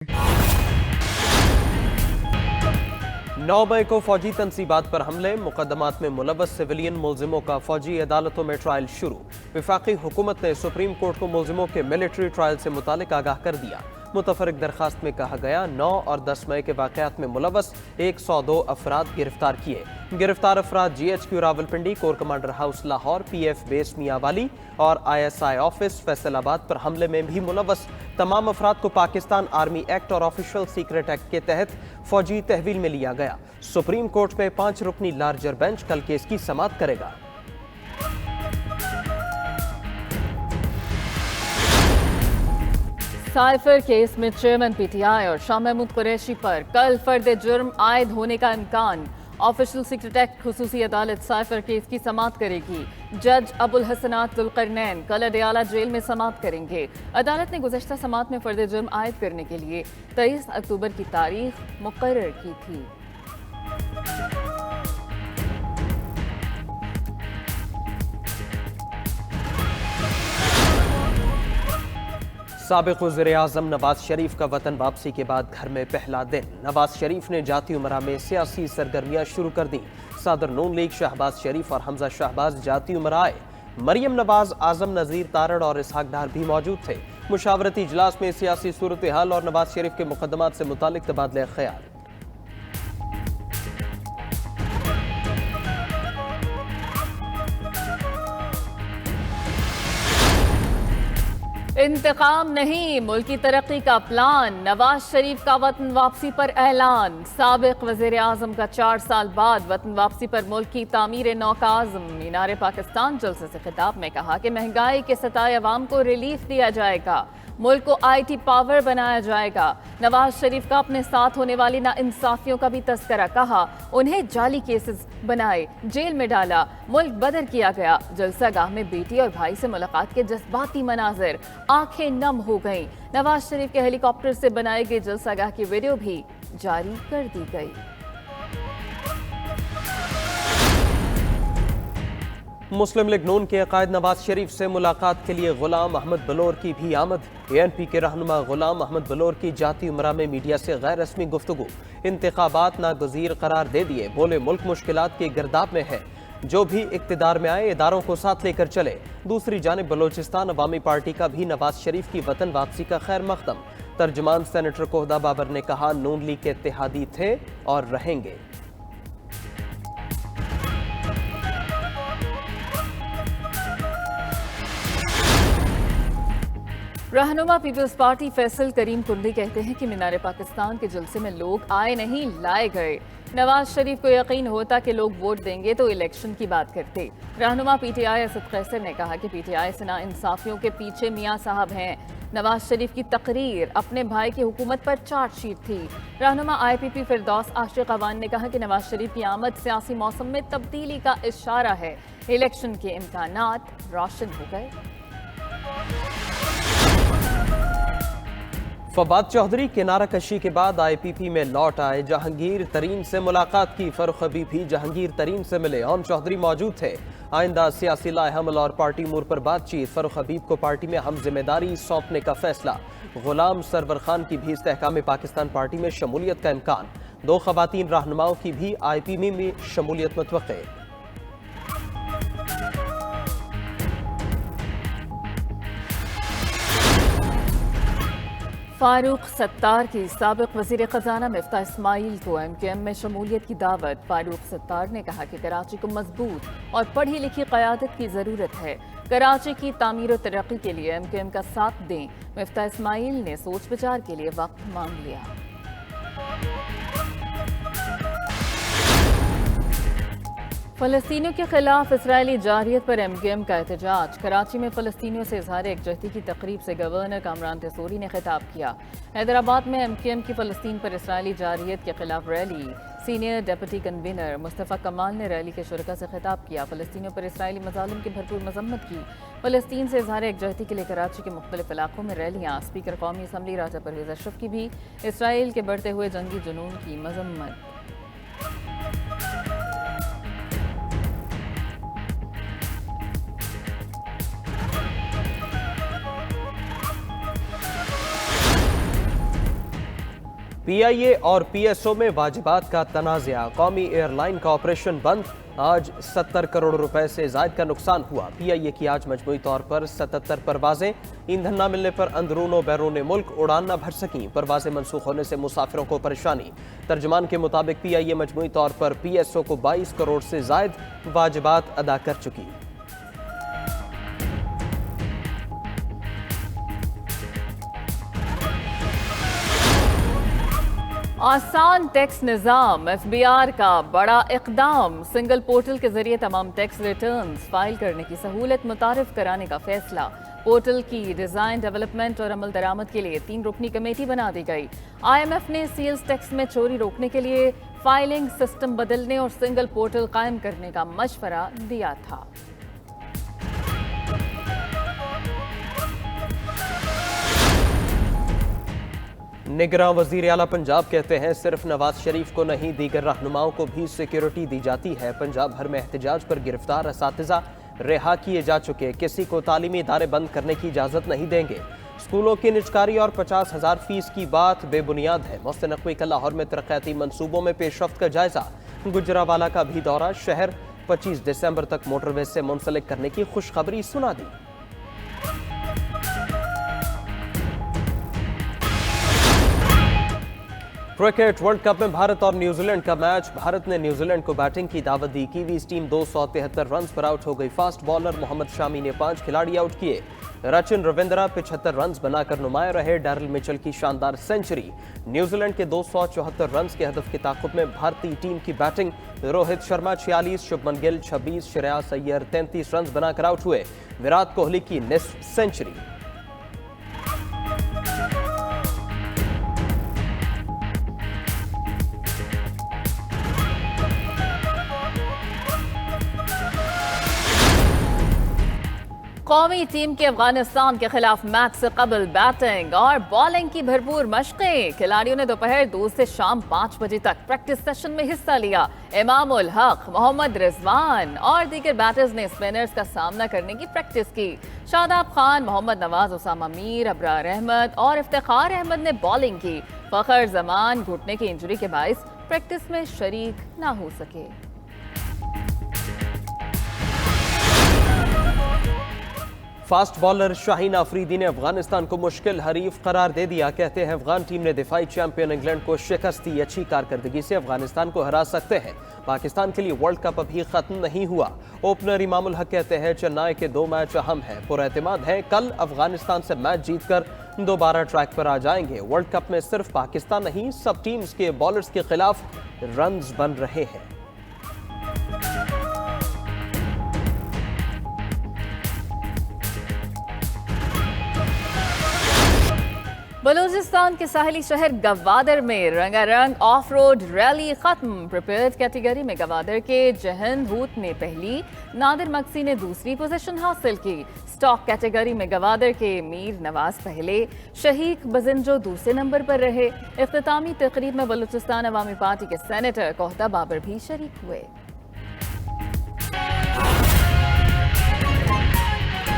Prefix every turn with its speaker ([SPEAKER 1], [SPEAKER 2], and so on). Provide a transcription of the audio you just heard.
[SPEAKER 1] 9 मई को फौजी तनसीबात पर हमले, मुकदमात में मुलव्वस सिविलियन मुलजिमों का फौजी अदालतों में ट्रायल शुरू। विफाकी हुकूमत ने सुप्रीम कोर्ट को मुलजिमों के मिलिट्री ट्रायल से मुतालिक आगाह कर दिया। मुतफरिक दरखास्त में कहा गया 9 और 10 मई के वाकयात में मुलव्वस 102 अफराद गिरफ्तार किए। गिरफ्तार अफराद GHQ Rawalpindi, core commander house Lahore, PF base Mianwali और ISI ऑफिस फैसलाबाद पर हमले में भी मुलव्वस तमाम अफराद को पाकिस्तान आर्मी एक्ट और ऑफिशियल सीक्रेट एक्ट के तहत फौजी तहवील में लिया गया। सुप्रीम कोर्ट में 5 रुकनी लार्जर बेंच कल केस की समाअत करेगा।
[SPEAKER 2] साइफर केस में चेयरमैन PTI और शाह महमूद कुरैशी पर कल फर्द जुर्म आयद होने का इम्कान। ऑफिशियल सीक्रेट एक्ट खुसूसी अदालत साइफर केस की समाअत करेगी। जज अबुल हसनात जुल्करनैन कल अडयाला जेल में समाअत करेंगे। अदालत ने गुज़श्ता समाअत में फर्द जुर्म आयद करने के लिए 23 अक्टूबर की तारीख मुकर्रर की थी।
[SPEAKER 1] साबिक़ वज़ीर-ए-आज़म नवाज शरीफ का वतन वापसी के बाद घर में पहला दिन। नवाज शरीफ ने जाती उमरा में सियासी सरगर्मियां शुरू कर दी। सदर नून लीग शहबाज शरीफ और हमजा शहबाज जाती उमरा आए। मरियम नवाज, आजम नज़ीर तारड़ और इसहाक डार भी मौजूद थे। मुशावरती इजलास में सियासी सूरत हाल और नवाज शरीफ के मुकदमात से मुतालिक तबादले ख्याल।
[SPEAKER 2] इंतकाम नहीं, मुल्क की तरक्की का प्लान। नवाज शरीफ का वतन वापसी पर ऐलान। साबिक़ वज़ीर आज़म का 4 साल बाद वतन वापसी पर मुल्क की तामीर नौ का आज़म। मीनार पाकिस्तान जलसे से खिताब में कहा कि महंगाई के सताए अवाम को रिलीफ दिया जाएगा, मुल्क को IT पावर बनाया जाएगा। नवाज शरीफ का अपने साथ होने वाली नाइंसाफियों का भी तस्करा। कहा उन्हें जाली केसेस बनाए, जेल में डाला, मुल्क बदर किया गया। जलसा गाह में बेटी और भाई से मुलाकात के जज्बाती मनाजिर, आंखें नम हो गईं। नवाज शरीफ के हेलीकॉप्टर से बनाए गए जलसा गाह की वीडियो भी जारी कर दी गई।
[SPEAKER 1] मुस्लिम लीग नून के कायद नवाज शरीफ से मुलाकात के लिए गुलाम अहमद बलोर की भी आमद। ANP के रहनुमा गुलाम अहमद बलोर की जाती उमरा में मीडिया से गैर रस्मी गुफ्तगू। इंतखाबात नागुज़ीर करार दे दिए, बोले मुल्क मुश्किलात के गिरदाब में है, जो भी इक़्तिदार में आए इदारों को साथ लेकर चले। दूसरी जानिब बलोचिस्तान अवामी पार्टी का भी नवाज शरीफ की वतन वापसी का खैर मकदम। तर्जमान सेनेटर कोहदा बाबर ने कहा नून लीग के इत्तेहादी थे और रहेंगे।
[SPEAKER 2] रहनुमा पीपल्स पार्टी फैसल करीम कुंडी कहते हैं कि मीनार पाकिस्तान के जलसे में लोग आए नहीं, लाए गए। नवाज शरीफ को यकीन होता कि लोग वोट देंगे तो इलेक्शन की बात करते। रहनुमा PTI असद कैसर ने कहा कि PTI से नाइंसाफियों के पीछे मियां साहब हैं। नवाज शरीफ की तकरीर अपने भाई की हुकूमत पर चार्जशीट थी। रहनुमा IPP फिरदौस आशिक अवान ने कहा कि नवाज शरीफ की आमद सियासी मौसम में तब्दीली का इशारा है। इलेक्शन के इम्कानात रोशन हो गए।
[SPEAKER 1] फवाद चौधरी किनारा कशी के बाद IPP में लौट आए। जहांगीर तरीन से मुलाकात की। फरूख हबीब भी जहांगीर तरीन से मिले। ओम चौधरी मौजूद थे। आइंदा सियासी लाहमल और पार्टी मूर पर बातचीत। फरूख हबीब को पार्टी में हम जिम्मेदारी सौंपने का फैसला। गुलाम सरवर खान की भी इस्तेहकाम पाकिस्तान पार्टी में शमूलियत का इम्कान। 2 खवातीन रहनुमाओं की भी IPP में शमूलियत मुतवक्के।
[SPEAKER 2] फारूक सत्तार की साबिक़ वज़ीर ख़ज़ाना मिफ्ता इस्माइल को MKM में शमूलियत की दावत। फारूक सत्तार ने कहा कि कराची को मजबूत और पढ़ी लिखी क़यादत की ज़रूरत है। कराची की तामीर और तरक्की के लिए MKM का साथ दें। मिफ्ता इस्माइल ने सोच विचार के लिए वक्त मांग लिया। फ़लस्तीनियों के खिलाफ इसराइली जारियत पर MKM का एहतजाज। कराची में फ़लस्तीनियों से इजहार एकजहती की तकरीब से गवर्नर कामरान तेसूरी ने खिताब किया। हैदराबाद में MKM की फ़लस्तीन पर इसराइली जारियत के खिलाफ rally. Senior deputy convener Mustafa कमाल ने रैली के शुरका से खिताब किया। फ़लस्तीनियों पर इसराइली मज़ालिम की भरपूर मजम्मत की। फ़लस्तीन से इजहार एकजहती के लिए कराची के मुख्तलिफ इलाकों में रैलियाँ। स्पीकर कौमी असम्बली राजा परवेज़ अशरफ की भी इसराइल के बढ़ते हुए जंगी जुनून की मजम्मत।
[SPEAKER 1] PIA और PSO में वाजिबात का तनाज़ा, कौमी एयरलाइन का ऑपरेशन बंद। आज 70 करोड़ रुपए से जायद का नुकसान हुआ। PIA की आज मजमूई तौर पर 77 परवाजें। ईंधन न मिलने पर अंदरून बैरून मुल्क उड़ान न भर सकी। परवाजें मनसूख होने से मुसाफिरों को परेशानी। तर्जमान के मुताबिक PIA मजमूई तौर पर PSO को 22 करोड़ से जायद वाजिबात अदा कर चुकी।
[SPEAKER 2] आसान टैक्स निज़ाम, FBR का बड़ा इक़दाम। सिंगल पोर्टल के जरिए तमाम टैक्स रिटर्न्स फाइल करने की सहूलत मुतारिफ कराने का फैसला। पोर्टल की डिज़ाइन, डेवलपमेंट और अमल दरामद के लिए 3 रुकनी कमेटी बना दी गई। IMF ने सेल्स टैक्स में चोरी रोकने के लिए फाइलिंग सिस्टम बदलने और सिंगल पोर्टल कायम करने का मशवरा दिया था।
[SPEAKER 1] निगरान वजीर आला पंजाब कहते हैं सिर्फ नवाज शरीफ को नहीं, दीगर रहनुमाओं को भी सिक्योरिटी दी जाती है। पंजाब भर में एहतजाज पर गिरफ्तार असातिज़ा रिहा किए जा चुके। किसी को तालीमी इदारे बंद करने की इजाज़त नहीं देंगे। स्कूलों की निजकारी और 50,000 फीस की बात बेबुनियाद है। मोहसिन नकवी का लाहौर में तरक्याती मनसूबों में पेशरफ्त का जायजा। गुजरावाला का भी दौरा। शहर 25 दिसंबर तक मोटरवे से मुंसलिक करने की खुशखबरी सुना दी। क्रिकेट वर्ल्ड कप में भारत और न्यूजीलैंड का मैच। भारत ने न्यूजीलैंड को बैटिंग की दावत दी। कीवीज टीम 273 रन पर आउट हो गई। फास्ट बॉलर मोहम्मद शामी ने 5 खिलाड़ी आउट किए। रचिन रविंद्रा 75 रन बनाकर नुमाया रहे। डैरिल मिचेल की शानदार सेंचुरी। न्यूजीलैंड के 274 रन के हदफ के ताक़ुब में भारतीय टीम की बैटिंग। रोहित शर्मा 46, शुभमन गिल 26, श्रेयस अय्यर 33 रन बनाकर आउट हुए। विराट कोहली की निस्फ सेंचुरी।
[SPEAKER 2] कौमी टीम के अफगानिस्तान के खिलाफ मैच से कबल बैटिंग और बॉलिंग की भरपूर मशकें। खिलाड़ियों ने दोपहर 2 से शाम 5 बजे तक प्रैक्टिस सेशन में हिस्सा लिया। इमाम उल हक, मोहम्मद रिजवान और दीगर बैटर्स ने स्पिनर्स का सामना करने की प्रैक्टिस की। शादाब खान, मोहम्मद नवाज, उसामा मीर, अबरार अहमद और इफ्तिखार अहमद ने बॉलिंग की। फखर जमान घुटने की इंजरी के बायस प्रैक्टिस में शरीक न हो सके।
[SPEAKER 1] फास्ट बॉलर शाहीन अफरीदी ने अफगानिस्तान को मुश्किल हरीफ करार दे दिया। कहते हैं अफगान टीम ने दिफाई चैंपियन इंग्लैंड को शिकस्त दी। अच्छी कारकर्दगी से अफगानिस्तान को हरा सकते हैं। पाकिस्तान के लिए वर्ल्ड कप अभी खत्म नहीं हुआ। ओपनर इमाम उल हक कहते हैं चेन्नई के 2 मैच अहम हैं। पुरएतमाद है कल अफगानिस्तान से मैच जीतकर दोबारा ट्रैक पर आ जाएंगे। वर्ल्ड कप में सिर्फ पाकिस्तान नहीं, सब टीम्स के बॉलर्स के खिलाफ रन्स बन रहे हैं।
[SPEAKER 2] बलूचिस्तान के साहिली शहर गवादर में रंगारंग ऑफ रोड रैली खत्म। प्रिपेयर्ड कैटेगरी में गवादर के जहन हूत ने पहली, नादिर मक्सी ने दूसरी पोजीशन हासिल की। स्टॉक कैटेगरी में गवादर के मीर नवाज पहले, शहीक बजिंजो दूसरे नंबर पर रहे। इख्तितामी तकरीब में बलूचिस्तान अवामी पार्टी के सेनेटर कोहता बाबर भी शरीक हुए।